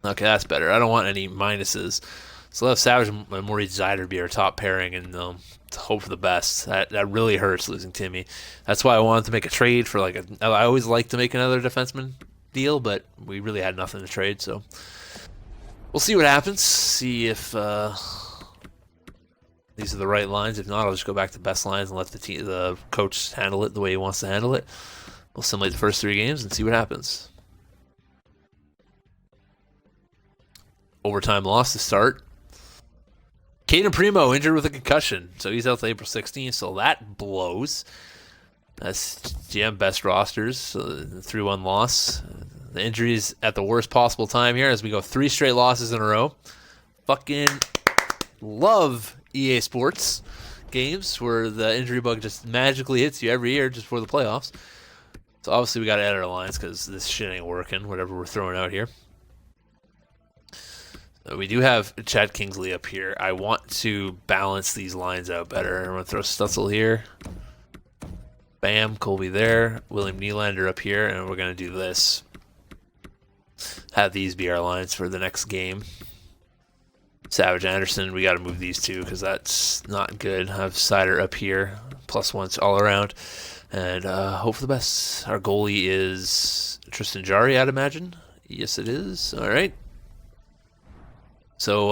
Okay, that's better. I don't want any minuses. So let's have Savage and Maurice Zider be our top pairing and hope for the best. That really hurts losing Timmy. That's why I wanted to make a trade for I always like to make another defenseman deal, but we really had nothing to trade. So we'll see what happens. See if these are the right lines. If not, I'll just go back to best lines and let the coach handle it the way he wants to handle it. We'll simulate the first 3 games and see what happens. Overtime loss to start. Caden Primo injured with a concussion, so he's out till April 16th, so that blows. That's GM best rosters. So 3-1 loss. The injuries at the worst possible time here as we go 3 straight losses in a row. Fucking love EA Sports games where the injury bug just magically hits you every year just before the playoffs. So obviously we got to edit our lines because this shit ain't working, whatever we're throwing out here. So we do have Chad Kingsley up here. I want to balance these lines out better. I'm going to throw Stutzel here. Bam, Colby there. William Nylander up here, and we're going to do this. Have these be our lines for the next game. Savage Anderson, we got to move these two because that's not good. Have Sider up here, +1s all around. And hope for the best. Our goalie is Tristan Jarry, I'd imagine. Yes, it is. All right. So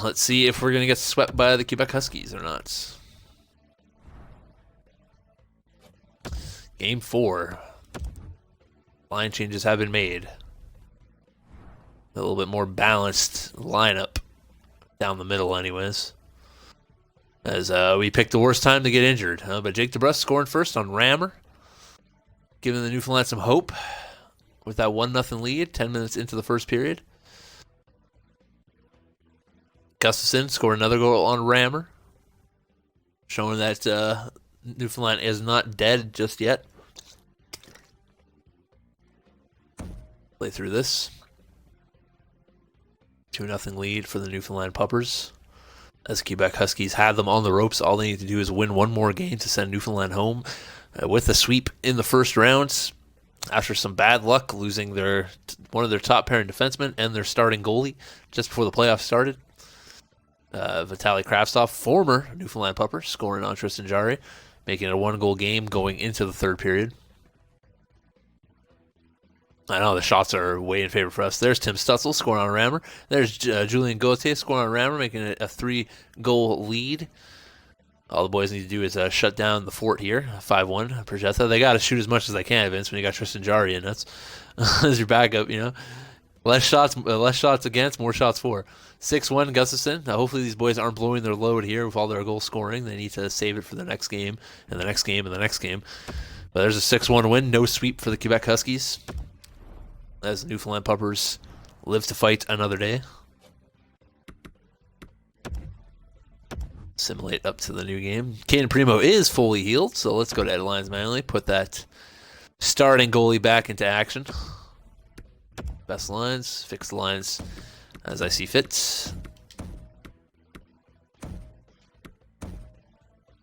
let's see if we're going to get swept by the Quebec Huskies or not. Game 4. Line changes have been made. A little bit more balanced lineup down the middle anyways. As we picked the worst time to get injured. But Jake DeBrusk scoring first on Rammer. Giving the Newfoundland some hope with that 1-0 lead 10 minutes into the first period. Gustafson scored another goal on Rammer. Showing that Newfoundland is not dead just yet. Play through this. 2-0 lead for the Newfoundland Puppers. As Quebec Huskies have them on the ropes, all they need to do is win one more game to send Newfoundland home with a sweep in the first round. After some bad luck, losing one of their top pairing defensemen and their starting goalie just before the playoffs started. Vitaly Kravtsov, former Newfoundland Pupper, scoring on Tristan Jarry, making it a 1-goal game going into the third period. I know the shots are way in favor for us. There's Tim Stutzel scoring on Rammer. There's Julien Gauthier scoring on Rammer, making it a 3-goal lead. All the boys need to do is shut down the fort here, 5-1. Projetta. They got to shoot as much as they can, Vince, when you got Tristan Jarry in. That's as your backup, you know. Less shots against, more shots for. 6-1 Gustafson. Hopefully these boys aren't blowing their load here with all their goal scoring. They need to save it for the next game, and the next game, and the next game. But there's a 6-1 win. No sweep for the Quebec Huskies. As the Newfoundland Puppers live to fight another day. Simulate up to the new game. Caden Primo is fully healed, so let's go to Ed Lines manually. Put that starting goalie back into action. Best lines, fix the lines as I see fit.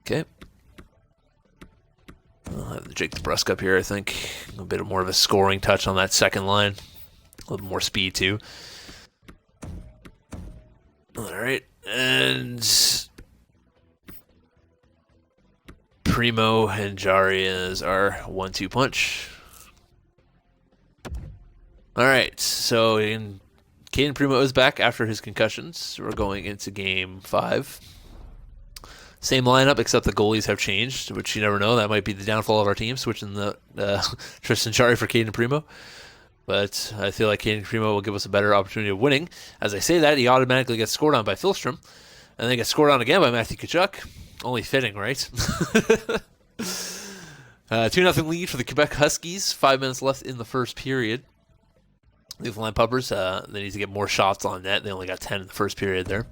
Okay. I'll have Jake DeBrusk up here, I think. A bit more of a scoring touch on that second line. A little more speed, too. All right. And Primo and Jarry is our 1-2 punch. All right. So Caden Primo is back after his concussions. We're going into game 5. Same lineup, except the goalies have changed, which you never know. That might be the downfall of our team, switching the Tristan Jarry for Caden Primo. But I feel like Caden Primo will give us a better opportunity of winning. As I say that, he automatically gets scored on by Philstrom, and then gets scored on again by Matthew Tkachuk. Only fitting, right? 2-0 lead for the Quebec Huskies. 5 minutes left in the first period. Newfoundland Puppers, they need to get more shots on net. They only got 10 in the first period there.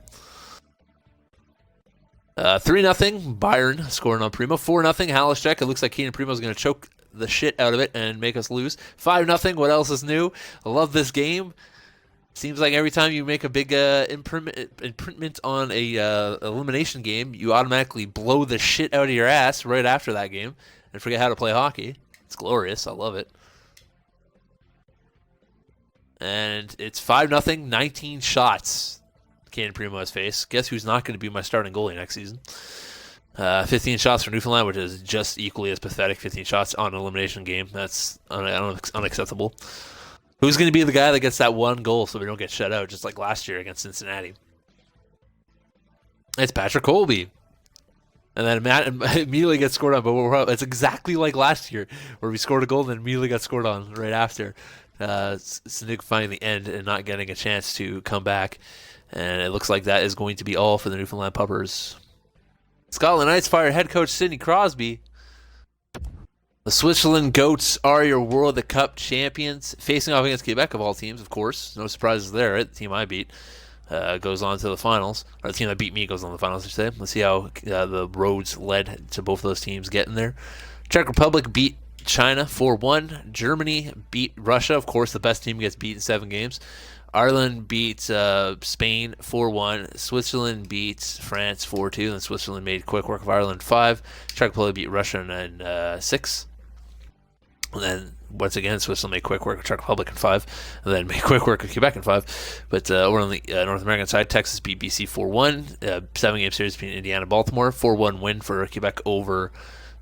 3-0, Byron scoring on Primo. 4-0, Halishek. It looks like Caden Primo is going to choke the shit out of it and make us lose. 5-0, what else is new? I love this game. Seems like every time you make a big improvement on a elimination game, you automatically blow the shit out of your ass right after that game and forget how to play hockey. It's glorious. I love it. And it's 5-0, 19 shots. Caden Primo has faced. Guess who's not going to be my starting goalie next season? 15 shots for Newfoundland, which is just equally as pathetic. 15 shots on an elimination game. That's unacceptable. Who's going to be the guy that gets that one goal so we don't get shut out, just like last year against Cincinnati? It's Patrick Colby. And then Matt immediately gets scored on. But it's exactly like last year, where we scored a goal and then immediately got scored on right after. Signifying the end and not getting a chance to come back. And it looks like that is going to be all for the Newfoundland Puppers. Scotland Knights fire head coach Sidney Crosby. The Switzerland Goats are your World Cup champions, facing off against Quebec of all teams, of course. No surprises there. Right? The team I beat goes on to the finals, or the team that beat me goes on to the finals, I should say. Let's see how the roads led to both of those teams getting there. Czech Republic beat China 4-1. Germany beat Russia. Of course, the best team gets beat in 7 games. Ireland beats Spain 4-1. Switzerland beats France 4-2. And Switzerland made quick work of Ireland 5. Czech Republic beat Russia in 6. And then, once again, Switzerland made quick work of Czech Republic in 5. And then made quick work of Quebec in 5. But over on the North American side, Texas beat BC 4-1. 7-game series between Indiana and Baltimore. 4-1 win for Quebec over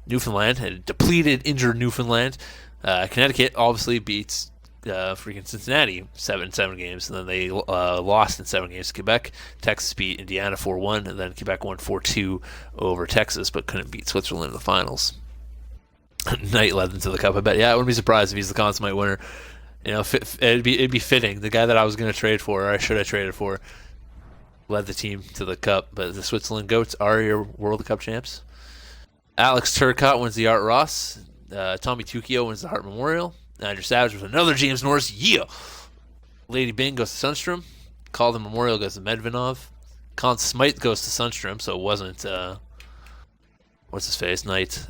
Newfoundland. A depleted, injured Newfoundland. Connecticut obviously beats freaking Cincinnati 7 games, and then they lost in 7 games to Quebec. Texas beat Indiana 4-1, and then Quebec won 4-2 over Texas, but couldn't beat Switzerland in the finals. Knight led them to the cup. I bet. Yeah, I wouldn't be surprised if he's the consummate winner. You know, it'd be fitting. The guy that I was going to trade for, or I should have traded for, led the team to the cup. But the Switzerland Goats are your World Cup champs. Alex Turcotte wins the Art Ross. Tommy Tukio wins the Hart Memorial. Andrew Savage with another James Norris. Yeah. Lady Bing goes to Sundstrom. Calder Memorial goes to Medvinov. Conn Smythe goes to Sundstrom, so it wasn't what's his face? Knight.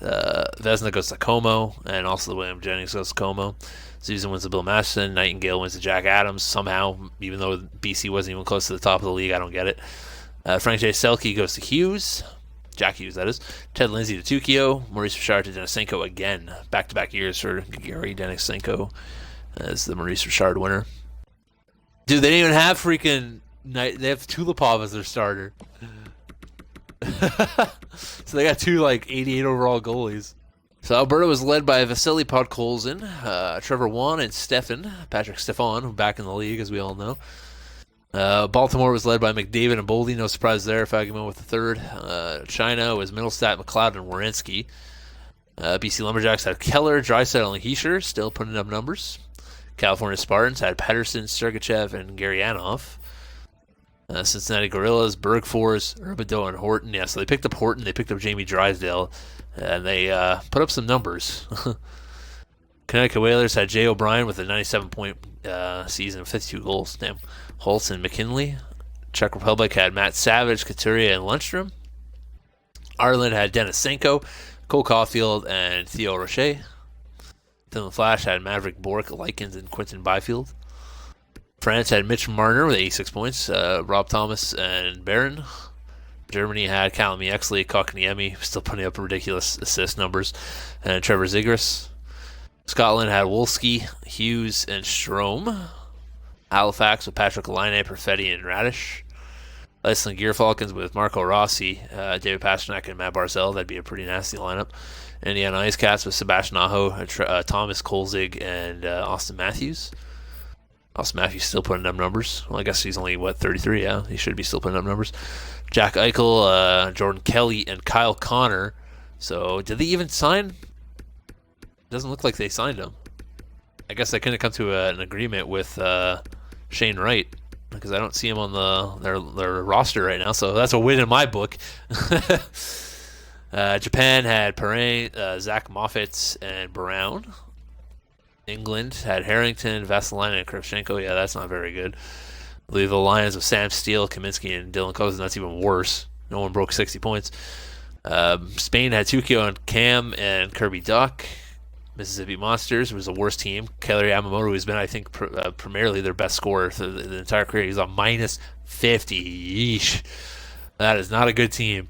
Vesna goes to Como, and also the William Jennings goes to Como. Susan wins the Bill Masterson. Nightingale wins the Jack Adams somehow, even though BC wasn't even close to the top of the league. I don't get it. Frank J. Selke goes to Hughes. Jack Hughes, that is. Ted Lindsay to Tukio. Maurice Richard to Denisenko again. Back-to-back years for Gary Denisenko as the Maurice Richard winner. Dude, they didn't even have freaking... They have Tulipov as their starter. So they got 2, 88 overall goalies. So Alberta was led by Vasily Podkolzin, Trevor Wan, and Patrick Stefan, back in the league, as we all know. Baltimore was led by McDavid and Boldy. No surprise there. Fagemo with the third. China was Middlestat, McLeod, and Werenski. BC Lumberjacks had Keller, Draisaitl, and Heischer, still putting up numbers. California Spartans had Pedersen, Sergachev, and Garyanov. Cincinnati Gorillas, Bergfors, Urbido, and Horton. Yeah, so they picked up Horton. They picked up Jamie Drysdale, and they put up some numbers. Connecticut Whalers had Jay O'Brien with a 97-point season, 52 goals. Damn. Holtz and McKinley. Czech Republic had Matt Savage, Couturier, and Lundstrom. Ireland had Denisenko, Cole Caulfield, and Theo Rocher. Finland Flash had Maverick Bork, Likens, and Quinton Byfield. France had Mitch Marner with 86 points, Rob Thomas, and Barron. Germany had Callum Exley, Kotkaniemi, still putting up ridiculous assist numbers, and Trevor Zegras. Scotland had Wolski, Hughes, and Strome. Halifax with Patrick Laine, Perfetti, and Radish. Iceland Gear Falcons with Marco Rossi, David Pastrnak, and Matt Barzell. That'd be a pretty nasty lineup. Indiana Ice Cats with Sebastian Aho, Thomas Kolzig, and Austin Matthews. Austin Matthews still putting up numbers. Well, I guess he's only, 33? Yeah, he should be still putting up numbers. Jack Eichel, Jordan Kelly, and Kyle Connor. So, did they even sign? Doesn't look like they signed him. I guess they couldn't come to an agreement with Shane Wright, because I don't see him on their roster right now. So that's a win in my book. Japan had Perrin, Zach Moffett, and Brown. England had Harrington, Vasilina, and Kravchenko. Yeah, that's not very good. Leave the Lions with Sam Steele, Kaminsky, and Dylan Cousins. That's even worse. No one broke 60 points. Spain had Tukio and Cam and Kirby Duck. Mississippi Monsters was the worst team. Kelly Yamamoto, who's been, I think, primarily their best scorer for the entire career. He's on minus 50. Yeesh. That is not a good team.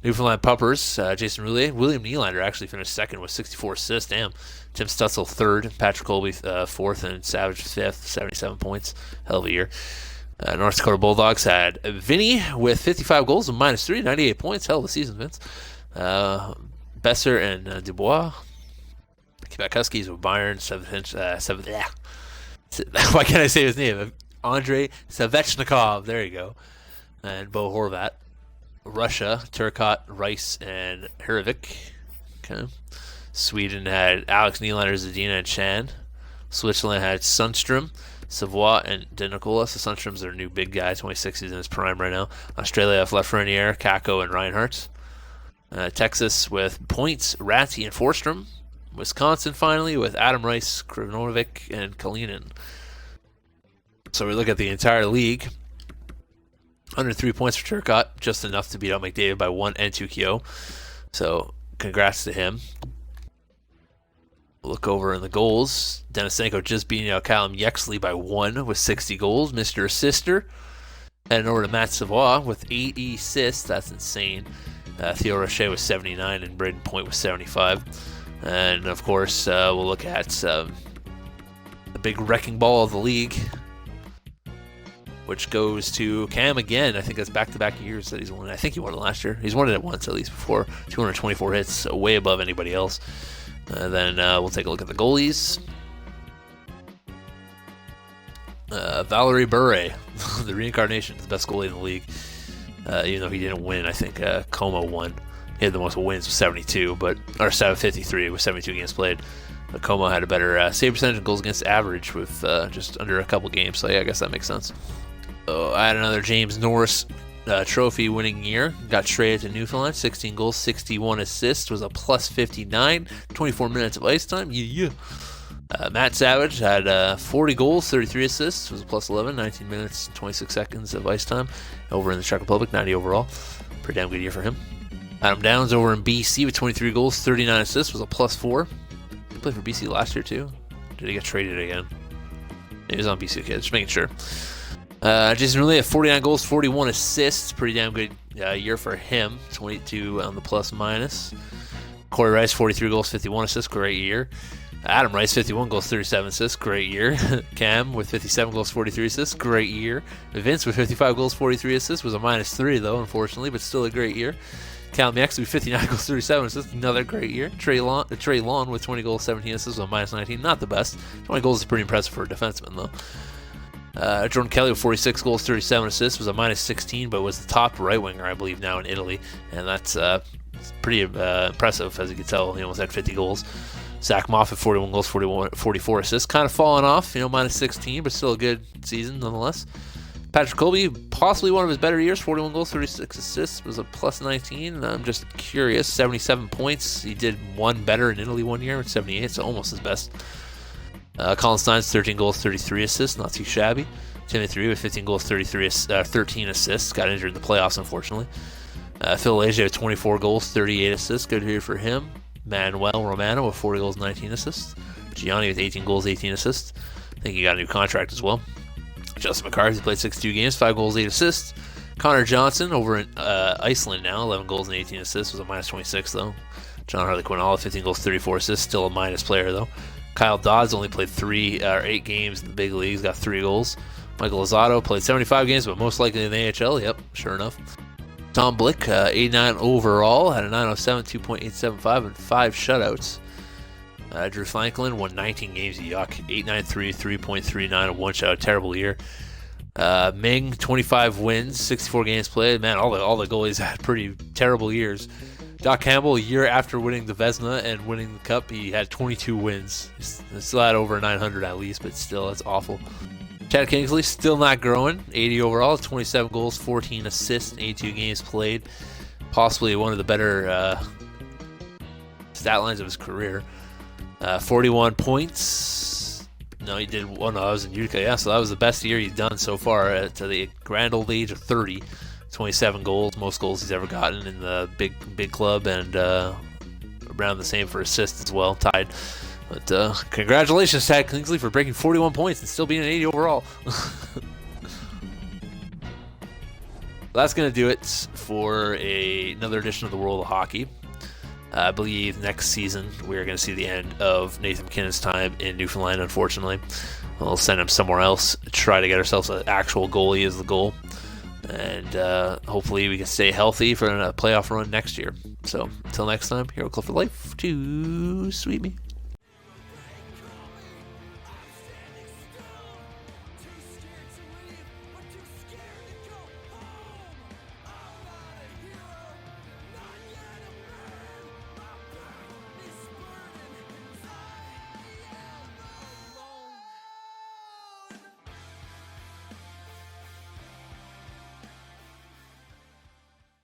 Newfoundland Puppers, Jason Roulier. William Nylander actually finished second with 64 assists. Damn. Tim Stutzel third. Patrick Colby fourth. And Savage fifth, 77 points. Hell of a year. North Dakota Bulldogs had Vinny with 55 goals and minus 3, 98 points. Hell of a season, Vince. Besser and Dubois. Quebec Huskies with Bayern, why can't I say his name? Andrei Savechnikov. There you go. And Bo Horvat. Russia, Turcotte, Rice, and Hervik. Okay. Sweden had Alex Nylander, Zadina, and Chan. Switzerland had Sundstrom, Savoie, and De Nicola. So Sundstrom's their new big guy, 26. He's in his prime right now. Australia have Lafreniere, Kako, and Reinhardt. Texas with Points, Ratty, and Forstrom. Wisconsin finally with Adam Rice, Krivnovic, and Kalinin. So we look at the entire league. 103 points for Turcotte, just enough to beat out McDavid by 1 and 2 KO. So congrats to him. Look over in the goals. Denisenko just beating out Callum Yexley by 1 with 60 goals. Mr. Assister. Heading over to Matt Savoie with 80 assists. That's insane. Theo Rocher with 79 and Braden Point with 75. And of course, we'll look at the big wrecking ball of the league, which goes to Cam again. I think that's back-to-back years that he's won. I think he won it last year. He's won it once at least before. 224 hits, so way above anybody else. Then we'll take a look at the goalies. Valerie Bure, the reincarnation, the best goalie in the league. Even though he didn't win, I think Como won. He had the most wins with 72, or 753 with 72 games played. But Como had a better save percentage and goals against average with just under a couple games. So yeah, I guess that makes sense. So I had another James Norris trophy winning year. Got traded to Newfoundland. 16 goals, 61 assists. Was a plus 59. 24 minutes of ice time. Yeah. Matt Savage had 40 goals, 33 assists. Was a plus 11. 19 minutes, 26 seconds of ice time. Over in the Czech Republic, 90 overall. Pretty damn good year for him. Adam Downs over in BC with 23 goals, 39 assists. Was a plus 4. He played for BC last year too. Did he get traded again? He was on BC. Okay, just making sure. Jason Roulet had 49 goals, 41 assists. Pretty damn good year for him. 22 on the plus minus. Corey Rice, 43 goals, 51 assists. Great year. Adam Rice, 51 goals, 37 assists. Great year. Cam with 57 goals, 43 assists. Great year. Vince with 55 goals, 43 assists. Was a minus 3 though, unfortunately, but still a great year. Callum Yexley, 59 goals, 37 assists. Another great year. Trey Lawn with 20 goals, 17 assists. Was a minus 19. Not the best. 20 goals is pretty impressive for a defenseman though. Jordan Kelly with 46 goals, 37 assists. Was a minus 16, but was the top right winger, I believe, now in Italy. And that's pretty impressive, as you can tell. He almost had 50 goals. Zach Moffat, 41 goals, 44 assists. Kind of falling off, minus 16, but still a good season nonetheless. Patrick Colby, possibly one of his better years, 41 goals, 36 assists, was a plus 19. I'm just curious, 77 points. He did one better in Italy one year with 78, so almost his best. Colin Stein's 13 goals, 33 assists, not too shabby. Timothy 3 with 15 goals, 13 assists. Got injured in the playoffs, unfortunately. Phil Leger with 24 goals, 38 assists. Good year for him. Manuel Romano with 40 goals, 19 assists. Gianni with 18 goals, 18 assists. I think he got a new contract as well. Justin McCarthy played 62 games, 5 goals, 8 assists. Connor Johnson over in Iceland now, 11 goals and 18 assists. Was a minus 26 though. John Harley-Quinn, 15 goals, 34 assists. Still a minus player though. Kyle Dodds only played 8 games in the big leagues, got 3 goals. Michael Lozado played 75 games, but most likely in the AHL. Yep, sure enough. Tom Blick, 89 overall, had a 907, 2.875, and 5 shutouts. Drew Franklin won 19 games. Yuck. 893, 3.39, and 1 shutout. Terrible year. Ming, 25 wins, 64 games played. Man, all the goalies had pretty terrible years. Doc Campbell, a year after winning the Vezina and winning the Cup, he had 22 wins. He still had over 900 at least, but still, that's awful. Chad Kingsley, still not growing. 80 overall, 27 goals, 14 assists, and 82 games played. Possibly one of the better stat lines of his career. 41 points. No, he did one. I was in Utica, yeah, so that was the best year he's done so far to the grand old age of 30. 27 goals, most goals he's ever gotten in the big club, and around the same for assists as well, tied. But congratulations, Chad Kingsley, for breaking 41 points and still being an 80 overall. That's going to do it for another edition of the World of Hockey. I believe next season we're going to see the end of Nathan McKinnon's time in Newfoundland, unfortunately. We'll send him somewhere else, try to get ourselves an actual goalie is the goal. And hopefully we can stay healthy for a playoff run next year. So until next time, Hero Club for life. Too sweet me.